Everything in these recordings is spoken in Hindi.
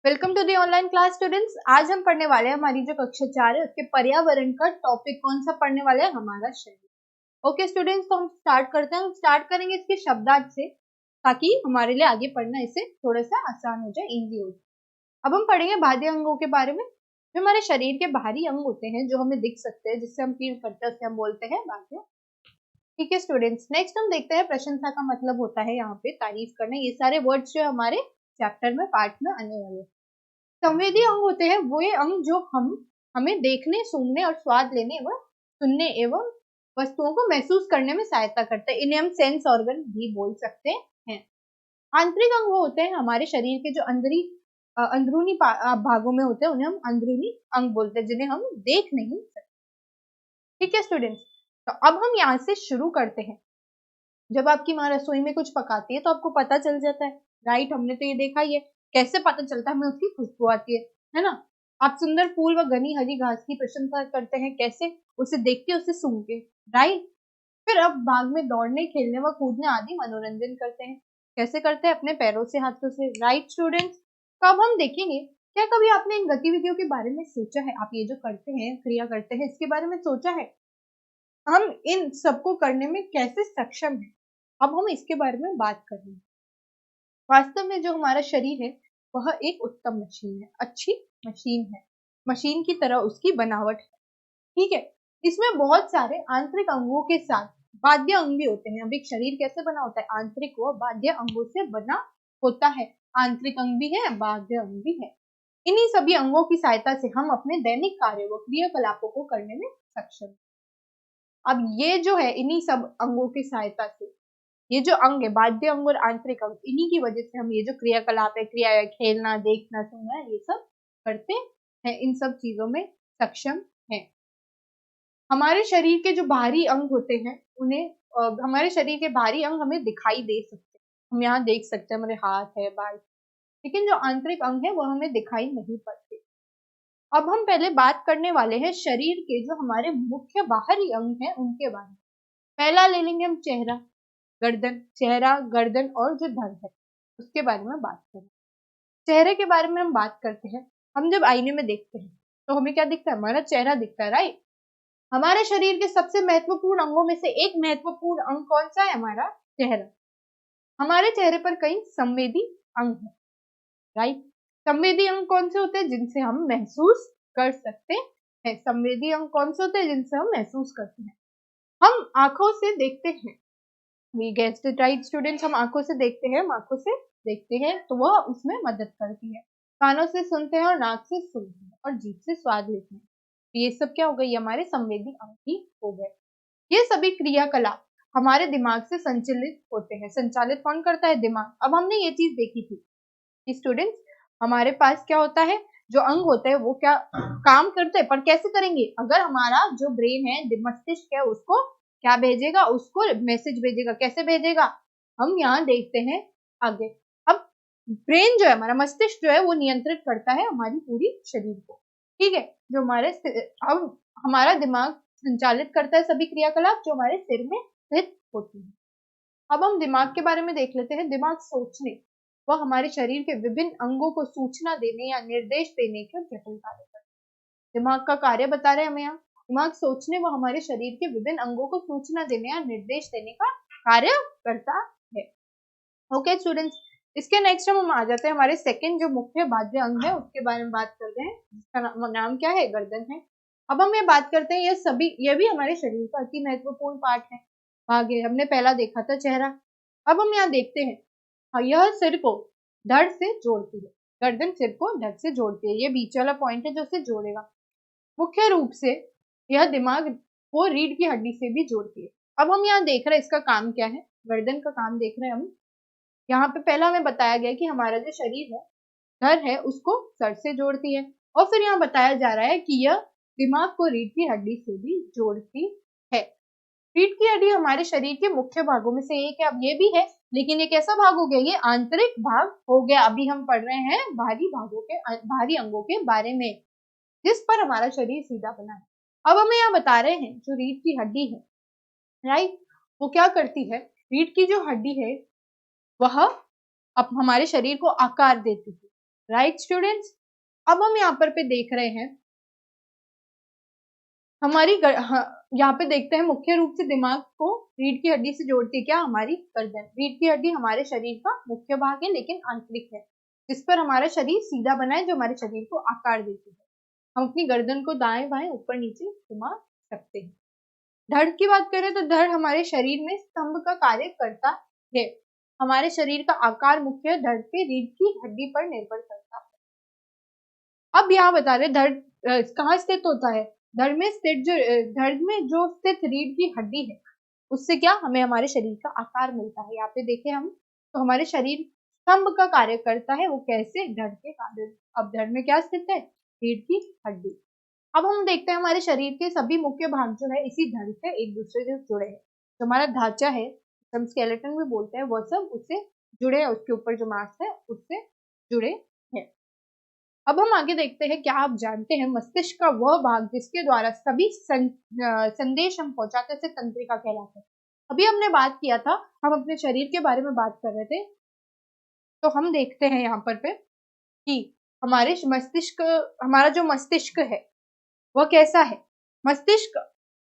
Welcome to the online class students. आज हम पढ़ने वाले हैं हमारी जो कक्षा 4 है उसके पर्यावरण का टॉपिक कौन सा पढ़ने वाले हैं, हमारा शरीर। ओके स्टूडेंट्स, तो हम स्टार्ट करते हैं। हम स्टार्ट करेंगे इसके शब्दार्थ से ताकि हमारे लिए आगे पढ़ना इसे थोड़ा सा आसान हो जाए, इजी हो जाए। अब हम पढ़ेंगे बाह्य अंगों के बारे में। जो हमारे शरीर के बाहरी अंग होते हैं, जो हमें दिख सकते हैं, जिससे हम फील करते हैं, उसे हम बोलते हैं बाह्य। ठीक है स्टूडेंट्स, नेक्स्ट हम देखते हैं प्रशंसा का मतलब होता है यहाँ पे तारीफ करना। ये सारे वर्ड्स जो हमारे चैप्टर में पार्ट में आने वाले। संवेदी अंग होते हैं वो ये अंग जो हमें देखने, सूंघने और स्वाद लेने एवं सुनने एवं वस्तुओं को महसूस करने में सहायता करते हैं। इन्हें हम सेंस ऑर्गन भी बोल सकते हैं। आंतरिक अंग वो होते हैं हमारे शरीर के जो अंदरूनी भागों में होते हैं, उन्हें हम अंदरूनी अंग बोलते हैं, जिन्हें हम देख नहीं सकते। ठीक है स्टूडेंट्स, तो अब हम यहाँ से शुरू करते हैं। जब आपकी माँ रसोई में कुछ पकाती है तो आपको पता चल जाता है, राइट? हमने तो ये देखा ही है। कैसे पता चलता है? हमें उसकी खुशबू आती है ना? आप सुंदर फूल व घनी हरी घास की प्रशंसा करते हैं, कैसे? उसे देख के, उसे सूंघ के, राइट? फिर अब बाग में दौड़ने, खेलने व कूदने आदि मनोरंजन करते हैं। कैसे करते हैं? अपने पैरों से, हाथों से, राइट स्टूडेंट्स? तो अब हम देखेंगे, क्या कभी आपने इन गतिविधियों के बारे में सोचा है? आप ये जो करते हैं, क्रिया करते हैं, इसके बारे में सोचा है हम इन सबको करने में कैसे सक्षम है? अब हम इसके बारे में बात करेंगे। वास्तव में जो हमारा शरीर है वह एक उत्तम मशीन है, अच्छी मशीन है। मशीन की तरह उसकी बनावट है। ठीक है, इसमें बहुत सारे आंतरिक अंगों के साथ बाह्य अंग भी होते हैं। अब एक शरीर कैसे बना होता है? आंतरिक व बाह्य अंगों से बना होता है। आंतरिक अंग भी है, बाह्य अंग भी है। इन्हीं सभी अंगों की सहायता से हम अपने दैनिक कार्यों व क्रियाकलापों को करने में सक्षम हैं। अब ये जो है, इन्हीं सब अंगों की सहायता से, ये जो अंग है, बाह्य अंग और आंतरिक अंग, इन्हीं की वजह से हम ये जो क्रियाकलाप है, क्रिया है, खेलना, देखना, सुनना, ये सब करते हैं, इन सब चीजों में सक्षम है। हमारे शरीर के जो बाहरी अंग होते हैं उन्हें हमारे शरीर के बाहरी अंग हमें दिखाई दे सकते हैं। हम यहाँ देख सकते हैं, हमारे हाथ है, बाल, लेकिन जो आंतरिक अंग है वो हमें दिखाई नहीं पड़ते। अब हम पहले बात करने वाले हैं शरीर के जो हमारे मुख्य बाहरी अंग हैं उनके बारे में। पहला ले लेंगे हम चेहरा, गर्दन। चेहरा, गर्दन और जो धड़ है उसके बारे में बात करें। चेहरे के बारे में हम बात करते हैं। हम जब आईने में देखते हैं तो हमें क्या दिखता है? हमारा चेहरा दिखता है, राइट? हमारे शरीर के सबसे महत्वपूर्ण अंगों में से एक महत्वपूर्ण अंग कौन सा है? हमारा चेहरा। हमारे चेहरे पर कई संवेदी अंग है, राइट? संवेदी अंग कौन से होते हैं? जिनसे हम महसूस कर सकते हैं। संवेदी अंग कौन से होते हैं? जिनसे हम महसूस करते हैं। हम आंखों से देखते हैं। We guessed it right students, हम आंखों से देखते हैं। हम आंखों से देखते हैं तो वह उसमें मदद करती है। कानों से सुनते हैं और नाक से सूंघते हैं और जीभ से स्वाद लेते हैं। तो ये सब क्या हो गई? हमारे संवेदी अंग ही हो गए। ये सभी क्रियाकलाप हमारे दिमाग से संचालित होते हैं। संचालित कौन करता है? दिमाग। अब हमने ये चीज देखी थी कि स्टूडेंट्स, हमारे पास क्या होता है, जो अंग होते हैं वो क्या काम करते हैं, पर कैसे करेंगे? अगर हमारा जो ब्रेन है, मस्तिष्क है, उसको क्या भेजेगा? उसको मैसेज भेजेगा। कैसे भेजेगा? हम यहाँ देखते हैं आगे। अब ब्रेन जो है, हमारा मस्तिष्क जो है, वो नियंत्रित करता है हमारी पूरी शरीर को। ठीक है, जो हमारे अब हमारा दिमाग संचालित करता है सभी क्रियाकलाप जो हमारे सिर में स्थित होती है। अब हम दिमाग के बारे में देख लेते हैं। दिमाग सोचने व हमारे शरीर के विभिन्न अंगों को सूचना देने या निर्देश देने का जटिल कार्य करता है। दिमाग का कार्य बता रहे हैं हमें यहाँ। दिमाग सोचने व हमारे शरीर के विभिन्न अंगों को सूचना देने या निर्देश देने का कार्य करता है। ओके स्टूडेंट्स, इसके नेक्स्ट हम आ जाते हैं हमारे सेकंड जो मुख्य बाह्य अंग है उसके बारे में बात करते हैं, जिसका नाम क्या है? गर्दन है। अब हम ये बात करते हैं, ये भी हमारे शरीर का अति महत्वपूर्ण पार्ट है। आगे हमने पहला देखा था चेहरा। अब हम यहाँ देखते हैं, यह सिर को धड़ से जोड़ती है। गर्दन सिर को धड़ से जोड़ती है। ये बीच वाला पॉइंट है जो उसे जोड़ेगा। मुख्य रूप से यह दिमाग को रीढ़ की हड्डी से भी जोड़ती है। अब हम यहाँ देख रहे हैं इसका काम क्या है। गर्दन का काम देख रहे हैं हम। यहाँ पे पहला हमें बताया गया कि हमारा जो शरीर है, धड़ है, उसको सर से जोड़ती है। और फिर यहाँ बताया जा रहा है कि यह दिमाग को रीढ़ की हड्डी से भी जोड़ती है। रीढ़ की हड्डी हमारे शरीर के मुख्य भागों में से एक है। अब ये भी है, लेकिन ये कैसा भाग हो गया? ये आंतरिक भाग हो गया। अभी हम पढ़ रहे हैं बाहरी अंगों के बारे में, जिस पर हमारा शरीर सीधा बना है। अब हमें यहाँ बता रहे हैं जो रीढ़ की हड्डी है, राइट, वो क्या करती है? रीढ़ की जो हड्डी है वह अब हमारे शरीर को आकार देती है। Right students. अब हम यहाँ पर पे देख रहे हैं यहाँ पे देखते हैं मुख्य रूप से दिमाग को रीढ़ की हड्डी से जोड़ती है क्या, हमारी गर्दन। रीढ़ की हड्डी हमारे शरीर का मुख्य भाग है लेकिन आंतरिक है, जिस पर हमारा शरीर सीधा बना है, जो हमारे शरीर को आकार देती है। हम अपनी गर्दन को दाएं बाएं ऊपर नीचे घुमा सकते हैं। धड़ की बात करें तो धड़ हमारे शरीर में स्तंभ का कार्य करता है। हमारे शरीर का आकार मुख्य धड़ के रीढ़ की हड्डी पर निर्भर करता है। अब यहाँ बता रहे धड़ कहाँ स्थित होता है। धड़ में जो स्थित रीढ़ की हड्डी है, उससे क्या हमें हमारे शरीर का आकार मिलता है। यहाँ पे देखें हम तो हमारे शरीर स्तंभ का कार्य करता है, वो कैसे, धड़ के कारण। अब धड़ में क्या स्थित है, रीढ़ की हड्डी। अब हम देखते हैं हमारे शरीर के सभी मुख्य भाग जो है इसी धड़ से एक दूसरे से जुड़े हैं। जो हमारा ढांचा है, हम स्केलेटन भी बोलते हैं, वह सब उससे जुड़े हैं, उसके ऊपर जो मांस है उससे जुड़े हैं। अब हम आगे देखते हैं, क्या आप जानते हैं मस्तिष्क का वह भाग जिसके द्वारा सभी संदेश हम पहुंचाते हैं तंत्रिका कहलाता है। अभी हमने बात किया था, हम अपने शरीर के बारे में बात कर रहे थे, तो हम देखते हैं यहाँ पर पे कि हमारा जो मस्तिष्क है वह कैसा है। मस्तिष्क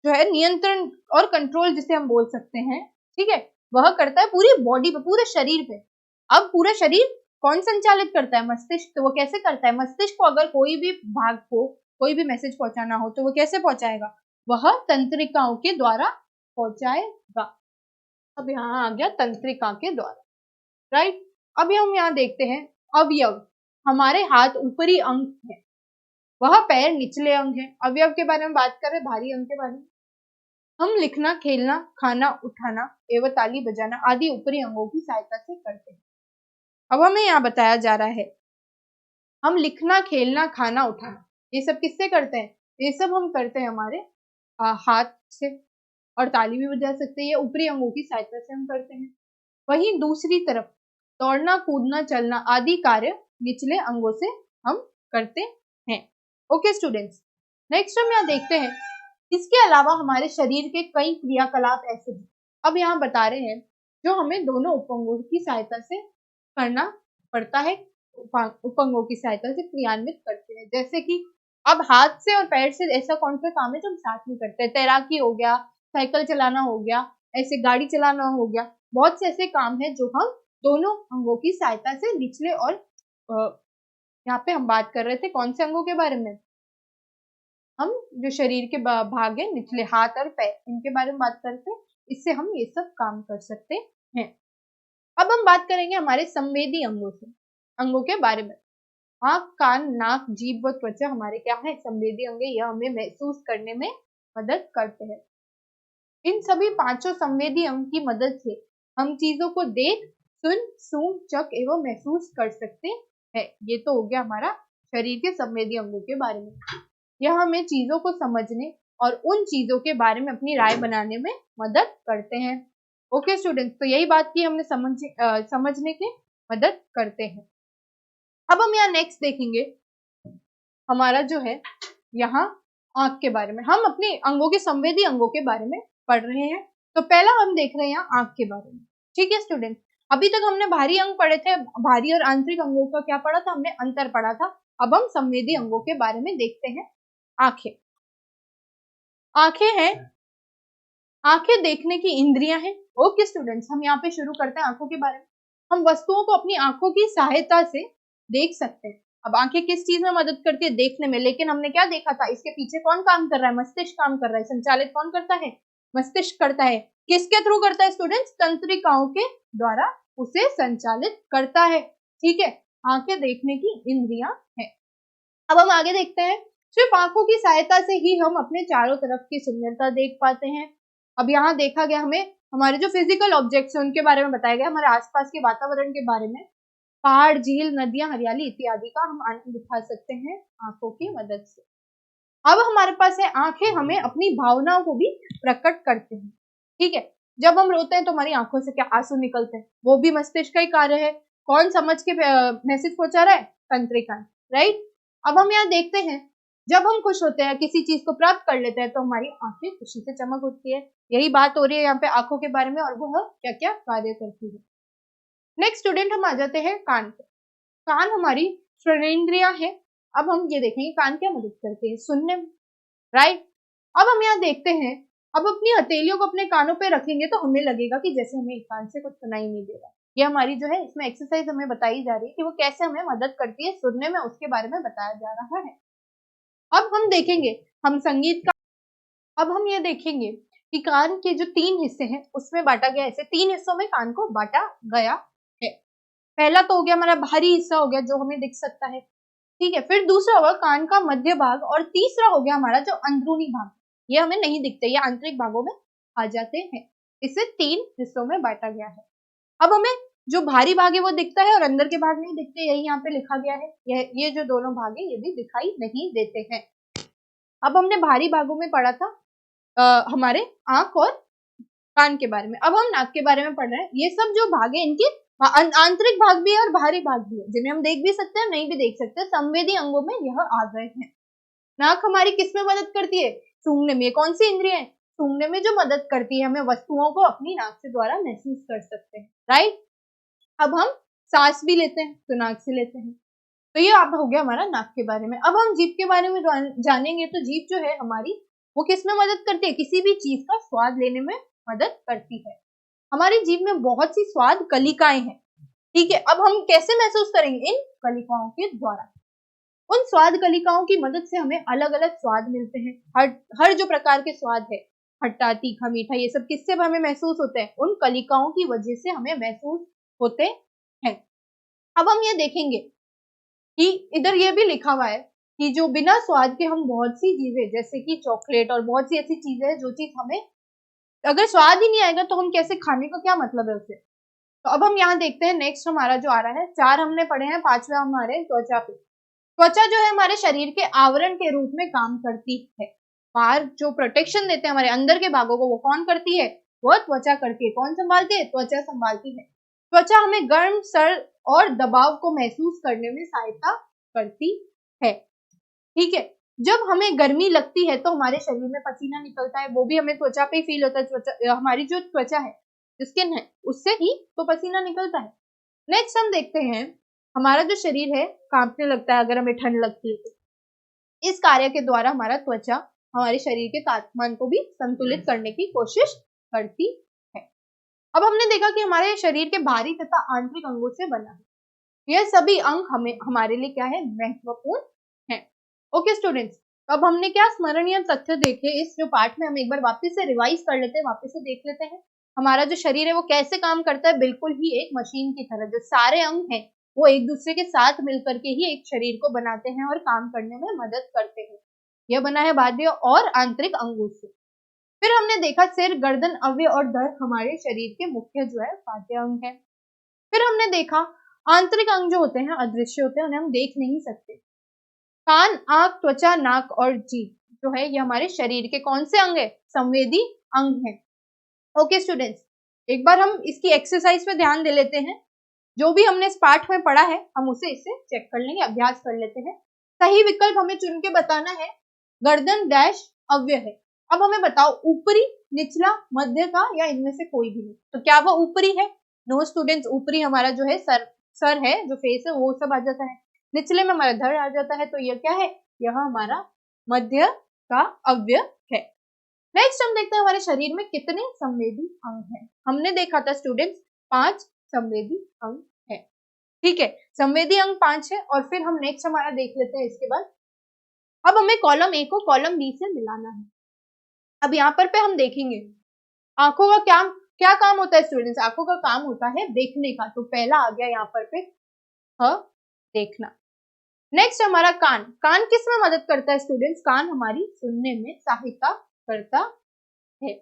जो है नियंत्रण और कंट्रोल जिसे हम बोल सकते हैं, ठीक है, वह करता है पूरी बॉडी पे, पूरे शरीर पे। अब पूरा शरीर कौन संचालित करता है, मस्तिष्क। तो वो कैसे करता है, मस्तिष्क को अगर कोई भी भाग को कोई भी मैसेज पहुंचाना हो तो वो कैसे पहुंचाएगा, वह तंत्रिकाओं के द्वारा पहुंचाएगा। अब यहाँ आ गया तंत्रिका के द्वारा, राइट। अभी हम यहाँ देखते हैं अवयव। हमारे हाथ ऊपरी अंग है, वह पैर निचले अंग है। अवयव के बारे में बात करें, भारी अंग के बारे में, हम लिखना, खेलना, खाना, उठाना एवं ताली बजाना आदि ऊपरी अंगों की सहायता से करते हैं। अब हमें यहाँ बताया जा रहा है, हम लिखना, खेलना, खाना, उठाना ये सब किससे करते हैं, ये सब हम करते हैं हमारे हाथ से, और ताली भी बजा सकते हैं, ये ऊपरी अंगों की सहायता से हम करते हैं। वहीं दूसरी तरफ दौड़ना, कूदना, चलना आदि कार्य निचले अंगों से हम करते हैं। ओके स्टूडेंट्स, नेक्स्ट हम यहाँ देखते हैं, इसके अलावा हमारे शरीर के कई क्रियाकलाप ऐसे हैं। अब यहाँ बता रहे हैं जो हमें दोनों उपअंगों की सहायता से करना पड़ता है, उपअंगों की सहायता से क्रियान्वित करते हैं। जैसे कि अब हाथ से और पैर से ऐसा कौन सा काम है जो हम साथ में करते हैं, तैराकी हो गया, साइकिल चलाना हो गया, ऐसे गाड़ी चलाना हो गया, बहुत से ऐसे काम है जो हम दोनों अंगों की सहायता से निचले, और यहाँ पे हम बात कर रहे थे कौन से अंगों के बारे में, हम जो शरीर के भाग है निचले हाथ और पैर, इनके बारे में बात करते हैं, इससे हम ये सब काम कर सकते हैं। अब हम बात करेंगे हमारे संवेदी अंगों के बारे में। आँख, कान, नाक, जीभ व त्वचा हमारे क्या है, संवेदी अंग। यह हमें महसूस करने में मदद करते हैं। इन सभी पांचों संवेदी अंग की मदद से हम चीजों को देख, सुन, सूंघ, चख एवं महसूस कर सकते हैं। ये तो हो गया हमारा शरीर के संवेदी अंगों के बारे में। यह हमें चीजों को समझने और उन चीजों के बारे में अपनी राय बनाने में मदद करते हैं। ओके स्टूडेंट्स, तो यही बात की हमने समझने के मदद करते हैं। अब हम यहाँ नेक्स्ट देखेंगे हमारा जो है यहाँ आंख के बारे में। हम अपने अंगों के संवेदी अंगों के बारे में पढ़ रहे हैं। तो पहला हम देख रहे हैं यहाँ आंख के बारे में, ठीक है स्टूडेंट। अभी तक हमने भारी अंग पढ़े थे, भारी और आंतरिक अंगों का क्या पढ़ा था, हमने अंतर पढ़ा था। अब हम संवेदी अंगों के बारे में देखते हैं। आंखें हैं, आंखें देखने की इंद्रियां हैं। ओके स्टूडेंट्स, हम यहाँ पे शुरू करते हैं आंखों के बारे में। हम वस्तुओं को अपनी आंखों की सहायता से देख सकते हैं। अब आंखें किस चीज में मदद करती है, देखने में, लेकिन हमने क्या देखा था, इसके पीछे कौन काम कर रहा है, मस्तिष्क काम कर रहा है। संचालित कौन करता है, मस्तिष्क करता है। किसके थ्रू करता है स्टूडेंट्स, तंत्रिकाओं के द्वारा उसे संचालित करता है, ठीक है। आंखें देखने की इंद्रियां हैं। अब हम आगे देखते हैं, सिर्फ आंखों की सहायता से ही हम अपने चारों तरफ की सुंदरता देख पाते हैं। अब यहाँ देखा गया हमें हमारे जो फिजिकल ऑब्जेक्ट्स हैं उनके बारे में बताया गया, हमारे आसपास के वातावरण के बारे में, पहाड़, झील, नदियां, हरियाली इत्यादि का हम आनंद उठा सकते हैं आंखों की मदद से। अब हमारे पास है आंखें, हमें अपनी भावनाओं को भी प्रकट करते हैं, ठीक है। जब हम रोते हैं तो हमारी आंखों से क्या आंसू निकलते हैं, वो भी मस्तिष्क का ही कार्य है। कौन समझ के मैसेज पहुंचा रहा है, तंत्रिका, राइट। अब हम यहाँ देखते हैं, जब हम खुश होते हैं, किसी चीज को प्राप्त कर लेते हैं, तो हमारी आंखें खुशी से चमक उठती है। यही बात हो रही है यहाँ पे आंखों के बारे में, और वह क्या क्या कार्य करती है। नेक्स्ट स्टूडेंट, हम आ जाते हैं कान पे। कान हमारी श्रवणेंद्रियां है। अब हम ये देखेंगे कान क्या मदद करते हैं, सुनने में, राइट। अब हम यहाँ देखते हैं, अब अपनी हथेलियों को अपने कानों पे रखेंगे तो हमें लगेगा कि जैसे हमें एक कान से कुछ सुनाई नहीं दे रहा। ये हमारी जो है इसमें एक्सरसाइज हमें बताई जा रही है कि वो कैसे हमें मदद करती है सुनने में, उसके बारे में बताया जा रहा है। अब हम देखेंगे, हम संगीत का, अब हम ये देखेंगे कि कान के जो 3 हिस्से हैं उसमें बांटा गया, ऐसे 3 हिस्सों में कान को बांटा गया है। पहला तो हो गया हमारा बाहरी हिस्सा, हो गया जो हमें दिख सकता है, ठीक है। फिर दूसरा होगा कान का मध्य भाग, और तीसरा हो गया हमारा जो अंदरूनी भाग, ये हमें नहीं दिखते, ये आंतरिक भागों में आ जाते हैं। इसे 3 हिस्सों में बांटा गया है। अब हमें जो भारी भाग है वो दिखता है और अंदर के भाग नहीं दिखते, यही यहाँ पे लिखा गया है। ये जो दोनों भाग है ये भी दिखाई नहीं देते हैं। अब हमने भारी भागों में पढ़ा था हमारे आंख और कान के बारे में, अब हम नाक के बारे में पढ़ रहे हैं। ये सब जो भाग है इनके आंतरिक भाग भी है और बाहरी भाग भी है, जिन्हें हम देख भी सकते हैं नहीं भी देख सकते, संवेदी अंगों में यह आ गए हैं। नाक हमारी किस में मदद करती है, सूंघने में। कौन सी इंद्रिय है, सूंघने में जो मदद करती है, हमें वस्तुओं को अपनी नाक से द्वारा महसूस कर सकते हैं, राइट। अब हम सांस भी लेते हैं तो नाक से लेते हैं। तो ये अब हो गया हमारा नाक के बारे में। अब हम जीभ के बारे में जानेंगे। तो जीभ जो है हमारी वो किस में मदद करती है, किसी भी चीज का स्वाद लेने में मदद करती है। हमारी जीभ में बहुत सी स्वाद कलिकाएं हैं, ठीक है। अब हम कैसे महसूस करेंगे, इन कलिकाओं के द्वारा। उन स्वाद कलिकाओं की मदद से हमें अलग अलग स्वाद मिलते हैं। हर जो प्रकार के स्वाद है, खट्टा, तीखा, मीठा, ये सब किससे हमें महसूस होते हैं, उन कलिकाओं की वजह से हमें महसूस होते हैं। अब हम ये देखेंगे कि इधर ये भी लिखा हुआ है कि जो बिना स्वाद के हम बहुत सी चीजें, जैसे कि चॉकलेट और बहुत सी ऐसी चीजें हैं जो चीज हमें अगर स्वाद ही नहीं आएगा तो हम कैसे, खाने का क्या मतलब है उसे। तो अब हम यहाँ देखते हैं, नेक्स्ट हमारा जो आ रहा है, 4 हमने पढ़े हैं, 5वां हमारे त्वचा पे। त्वचा जो है हमारे शरीर के आवरण के रूप में काम करती है। बाहर जो प्रोटेक्शन देते हैं हमारे अंदर के भागों को, वो कौन करती है, वो त्वचा करती है। कौन संभालती है, त्वचा संभालती है। त्वचा हमें गर्म, सर्द और दबाव को महसूस करने में सहायता करती है, ठीक है। जब हमें गर्मी लगती है तो हमारे शरीर में पसीना निकलता है, वो भी हमें त्वचा पे फील होता है। त्वचा, हमारी जो त्वचा है, स्किन है, उससे ही तो पसीना निकलता है। नेक्स्ट हम देखते हैं, हमारा जो शरीर है कांपने लगता है अगर हमें ठंड लगती है तो। इस कार्य के द्वारा हमारा त्वचा हमारे शरीर के तापमान को भी संतुलित करने की कोशिश करती है। अब हमने देखा कि हमारे शरीर के बाहरी तथा आंतरिक अंगों से बना है। यह सभी अंग हमारे लिए क्या है, महत्वपूर्ण है। ओके स्टूडेंट्स, अब हमने क्या स्मरणीय तथ्य देखे इस जो पार्ट में, हम एक बार वापस से रिवाइज कर लेते हैं, वापस से देख लेते हैं। हमारा जो शरीर है वो कैसे काम करता है, बिल्कुल ही एक मशीन की तरह। जो सारे अंग हैं वो एक दूसरे के साथ मिलकर के ही एक शरीर को बनाते हैं और काम करने में मदद करते हैं। यह बना है बाह्य और आंतरिक अंगों से। फिर हमने देखा सिर, गर्दन, अवयव और धड़ हमारे शरीर के मुख्य जो है बाह्य अंग है। फिर हमने देखा आंतरिक अंग जो होते हैं अदृश्य होते हैं, उन्हें हम देख नहीं सकते। कान, आंख, त्वचा, नाक और जीभ जो है ये हमारे शरीर के कौन से अंग है, संवेदी अंग है। ओके स्टूडेंट्स, एक बार हम इसकी एक्सरसाइज पे ध्यान दे लेते हैं। जो भी हमने इस पाठ में पढ़ा है हम उसे इससे चेक कर लेंगे, अभ्यास कर लेते हैं। सही विकल्प हमें चुन के बताना है। गर्दन डैश अव्यय है। अब हमें बताओ ऊपरी, निचला, मध्य का या इनमें से कोई भी नहीं। तो क्या वो ऊपरी है, नो स्टूडेंट्स। ऊपरी हमारा जो है सर है, जो फेस है वो सब आ जाता है। निचले में हमारा धड़ आ जाता है, तो यह क्या है, यह हमारा मध्य का अव्यय है। नेक्स्ट हम देखते हैं हमारे शरीर में कितने संवेदी अंग हैं। हमने देखा था स्टूडेंट्स 5 संवेदी अंग है, ठीक है। संवेदी अंग 5 है। और फिर हम नेक्स्ट हमारा देख लेते हैं इसके बाद। अब हमें कॉलम ए को कॉलम बी से मिलाना है। अब यहाँ पर हम देखेंगे आंखों का क्या काम होता है स्टूडेंट्स, आंखों का काम होता है देखने का। तो पहला आ गया यहाँ पर देखना। नेक्स्ट हमारा कान, कान किस में मदद करता है स्टूडेंट्स, कान हमारी सुनने में सहायता करता है।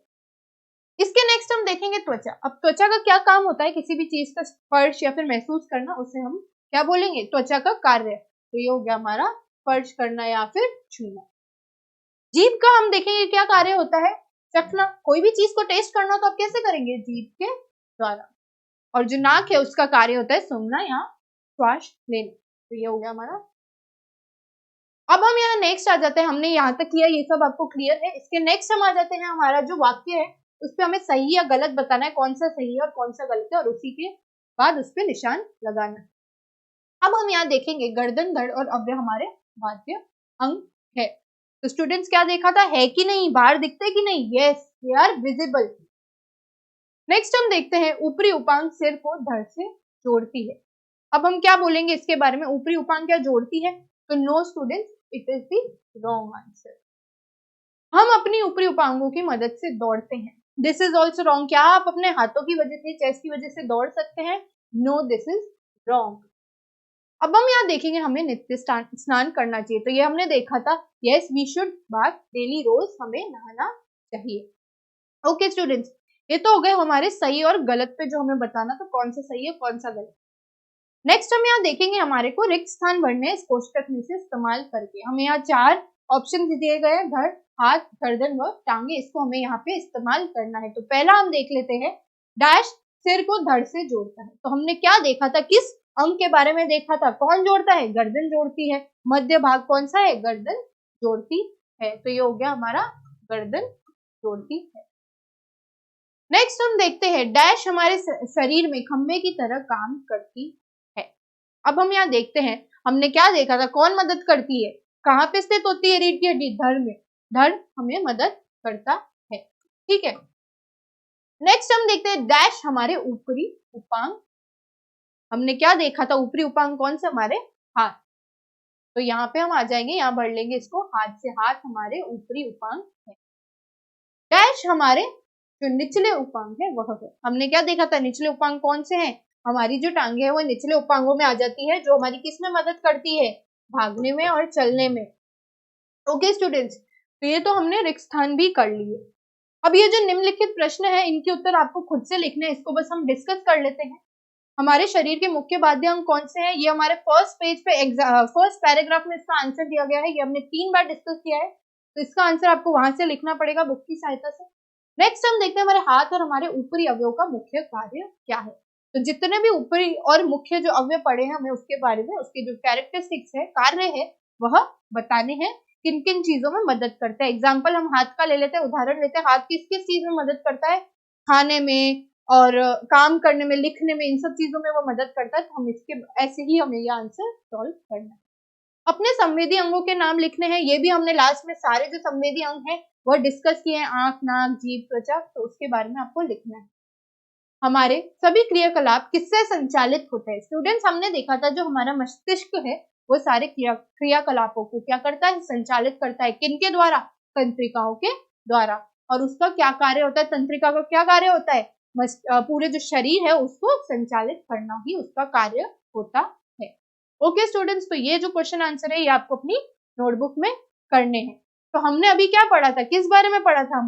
इसके नेक्स्ट हम देखेंगे त्वचा। अब त्वचा का क्या काम होता है, किसी भी चीज का स्पर्श या फिर महसूस करना, उसे हम क्या बोलेंगे, त्वचा का कार्य। तो ये हो गया हमारा स्पर्श करना या फिर छूना। जीभ का हम देखेंगे क्या कार्य होता है, चखना। कोई भी चीज को टेस्ट करना तो आप कैसे करेंगे, जीभ के द्वारा। और जो नाक है उसका कार्य होता है सूंघना या श्वास लेना। तो ये हो गया हमारा। अब हम यहाँ नेक्स्ट आ जाते हैं, हमने यहाँ तक किया, ये सब आपको क्लियर है। इसके नेक्स्ट हम आ जाते हैं, हमारा जो वाक्य है उस पर हमें सही या गलत बताना है, कौन सा सही है और कौन सा गलत है, और उसी के बाद उस पर निशान लगाना है। अब हम यहाँ देखेंगे गर्दन, धड़ और अव्यय हमारे बाह्य अंग है। तो स्टूडेंट्स क्या देखा था, है कि नहीं, बाहर दिखते कि नहीं, yes they are visible. Next हम देखते हैं ऊपरी उपांग सिर को धड़ से जोड़ती है। अब हम क्या बोलेंगे इसके बारे में, ऊपरी उपांग क्या जोड़ती है, तो no students, it is the wrong answer. हम अपनी ऊपरी उपांगों की मदद से दौड़ते हैं, दिस इज ऑल्सो रॉन्ग। क्या आप अपने हाथों की वजह से, चेस्ट की वजह से दौड़ सकते हैं, नो दिस इज रॉन्ग। अब हम यहाँ देखेंगे हमें नित्य स्नान करना चाहिए, तो ये हमने देखा था, yes we should bath daily, रोज हमें नहाना चाहिए। ओके स्टूडेंट्स, ये तो हो गए हमारे सही और गलत पे जो हमें बताना, तो कौन सा सही है कौन सा गलत। नेक्स्ट हम यहाँ देखेंगे हमारे को रिक्त स्थान भरने इस कोष्टक में से इस्तेमाल करके। हमें यहाँ 4 ऑप्शन दिए गए हैं, धड़, हाथ, गर्दन व टांगे, इसको हमें यहाँ पे इस्तेमाल करना है। तो पहला हम देख लेते हैं, डैश सिर को धड़ से जोड़ता है। तो हमने क्या देखा था, किस अंग के बारे में देखा था, कौन जोड़ता है, गर्दन जोड़ती है। मध्य भाग कौन सा है, गर्दन जोड़ती है। तो ये हो गया हमारा गर्दन जोड़ती है। नेक्स्ट हम देखते हैं डैश हमारे शरीर में खंबे की तरह काम करती है। अब हम यहाँ देखते हैं, हमने क्या देखा था, कौन मदद करती है, कहाँ पे स्थित होती है रीढ़ की हड्डी, धड़ में, धड़ हमें मदद करता है। ठीक है, नेक्स्ट हम देखते हैं डैश हमारे ऊपरी उपांग। हमने क्या देखा था, ऊपरी उपांग कौन सा, हमारे हाथ। तो यहाँ पे हम आ जाएंगे, यहाँ बढ़ लेंगे इसको, हाथ से, हाथ हमारे ऊपरी उपांग है। डैश हमारे जो निचले उपांग है वह है। हमने क्या देखा था, निचले उपांग कौन से हैं, हमारी जो टांगे है वो निचले उपांगों में आ जाती है, जो हमारी किस में मदद करती है, भागने में और चलने में। ओके स्टूडेंट्स, तो ये तो हमने रिक्त स्थान भी कर लिए। अब ये जो निम्नलिखित प्रश्न है इनके उत्तर आपको खुद से लिखने हैं, इसको बस हम डिस्कस कर लेते हैं। हमारे शरीर के मुख्य बाध्य अंग कौन से हैं, ये हमारे फर्स्ट पेज पे फर्स्ट पैराग्राफ में इसका आंसर दिया गया है, ये हमने 3 बार डिस्कस किया है, तो इसका आंसर आपको वहां से लिखना पड़ेगा बुक की सहायता से। नेक्स्ट हम देखते हैं हमारे हाथ और हमारे ऊपरी अवयव का मुख्य कार्य क्या है। तो जितने भी ऊपरी और मुख्य जो अवयव पड़े हैं हमें उसके बारे में, उसके जो कैरेक्टरिस्टिक्स है, कार्य है, वह बताने हैं, किन किन चीजों में मदद करता है। एग्जाम्पल हम हाथ का ले लेते हैं, उदाहरण लेते हैं, हाथ किस किस चीज में मदद करता है, खाने में और काम करने में, लिखने में, इन सब चीजों में वो मदद करता है। तो हम इसके ऐसे ही हमें ये आंसर सॉल्व करना है। अपने संवेदी अंगों के नाम लिखने हैं, ये भी हमने लास्ट में सारे जो संवेदी अंग हैं वो डिस्कस किए हैं, आंख, नाक, जीभ, त्वचा, तो उसके बारे में आपको लिखना है। हमारे सभी क्रियाकलाप किससे संचालित होते हैं, स्टूडेंट्स हमने देखा था जो हमारा मस्तिष्क है वो सारे क्रियाकलापों को क्या करता है, संचालित करता है, किनके द्वारा, तंत्रिकाओं के द्वारा। और उसका क्या कार्य होता है, तंत्रिका का क्या कार्य होता है, पूरे जो शरीर है उसको संचालित करना ही उसका कार्य होता है। ओके स्टूडेंट्स, तो ये जो क्वेश्चन आंसर है ये आपको अपनी नोटबुक में करने हैं। तो हमने अभी क्या पढ़ा था, किस बारे में पढ़ा था,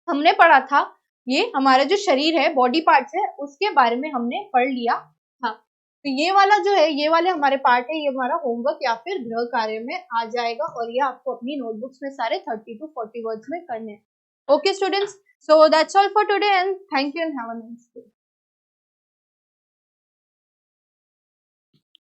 हमने पढ़ा था ये हमारा जो शरीर है, बॉडी पार्ट्स है, उसके बारे में हमने पढ़ लिया था। तो ये वाला जो है, ये वाले हमारे पार्ट है, ये हमारा होमवर्क या फिर गृह कार्य में आ जाएगा, और ये आपको अपनी नोटबुक्स में सारे 30 to 40 वर्ड्स में करने हैं। Okay students, so that's all for today and thank you and have a nice day.